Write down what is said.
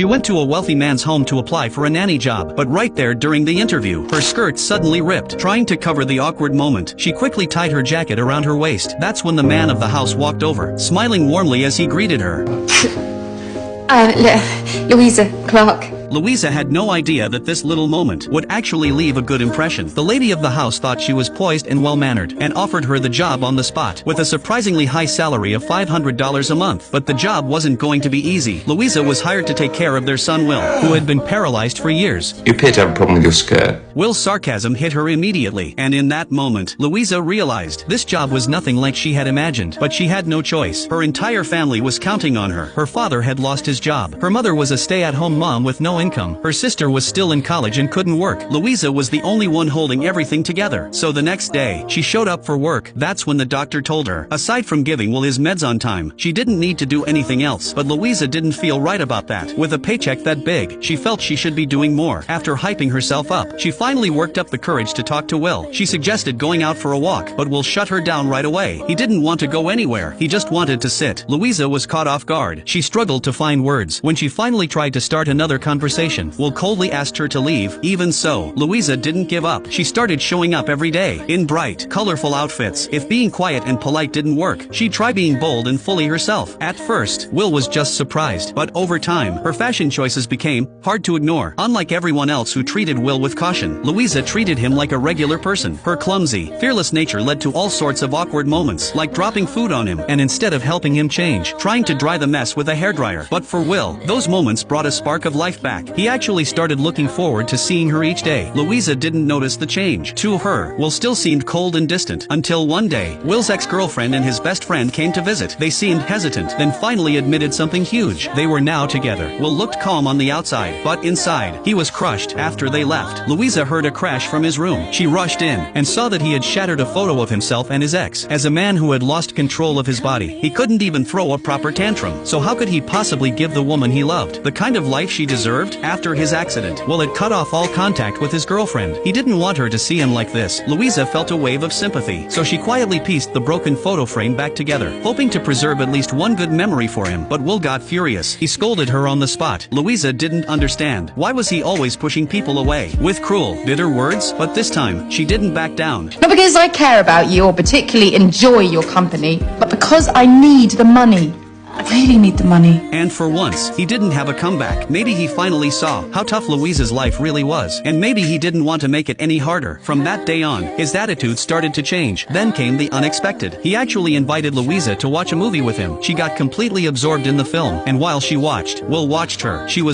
She went to a wealthy man's home to apply for a nanny job, but right there during the interview, her skirt suddenly ripped. Trying to cover the awkward moment, she quickly tied her jacket around her waist. That's when the man of the house walked over, smiling warmly as he greeted her. Louisa Clark. Louisa had no idea that this little moment would actually leave a good impression. The lady of the house thought she was poised and well-mannered, and offered her the job on the spot, with a surprisingly high salary of $500 a month. But the job wasn't going to be easy. Louisa was hired to take care of their son Will, who had been paralyzed for years. You appear to have a problem with your skirt. Will's sarcasm hit her immediately, and in that moment, Louisa realized this job was nothing like she had imagined. But she had no choice. Her entire family was counting on her. Her father had lost his job. Her mother was a stay-at-home mom with no income. Her sister was still in college and couldn't work. Louisa was the only one holding everything together. So the next day, she showed up for work. That's when the doctor told her, aside from giving Will his meds on time, she didn't need to do anything else. But Louisa didn't feel right about that. With a paycheck that big, she felt she should be doing more. After hyping herself up, she finally worked up the courage to talk to Will. She suggested going out for a walk, but Will shut her down right away. He didn't want to go anywhere. He just wanted to sit. Louisa was caught off guard. She struggled to find words. When she finally tried to start another conversation, Will coldly asked her to leave. Even so, Louisa didn't give up. She started showing up every day, in bright, colorful outfits. If being quiet and polite didn't work, she'd try being bold and fully herself. At first, Will was just surprised, but over time, her fashion choices became hard to ignore. Unlike everyone else who treated Will with caution, Louisa treated him like a regular person. Her clumsy, fearless nature led to all sorts of awkward moments, like dropping food on him, and instead of helping him change, trying to dry the mess with a hairdryer. But for Will, those moments brought a spark of life back. He actually started looking forward to seeing her each day. Louisa didn't notice the change. To her, Will still seemed cold and distant, until one day, Will's ex-girlfriend and his best friend came to visit. They seemed hesitant, then finally admitted something huge. They were now together. Will looked calm on the outside, but inside, he was crushed. After they left, Louisa heard a crash from his room. She rushed in, and saw that he had shattered a photo of himself and his ex. As a man who had lost control of his body, he couldn't even throw a proper tantrum. So how could he possibly give the woman he loved the kind of life she deserved? After his accident, Will had cut off all contact with his girlfriend. He didn't want her to see him like this. Louisa felt a wave of sympathy, so she quietly pieced the broken photo frame back together, hoping to preserve at least one good memory for him. But Will got furious. He scolded her on the spot. Louisa didn't understand. Why was he always pushing people away? With cruel, bitter words? But this time, she didn't back down. Not because I care about you or particularly enjoy your company, but because I need the money. I really need the money. And for once, he didn't have a comeback. Maybe he finally saw how tough Louisa's life really was. And maybe he didn't want to make it any harder. From that day on, his attitude started to change. Then came the unexpected. He actually invited Louisa to watch a movie with him. She got completely absorbed in the film. And while she watched, Will watched her. She was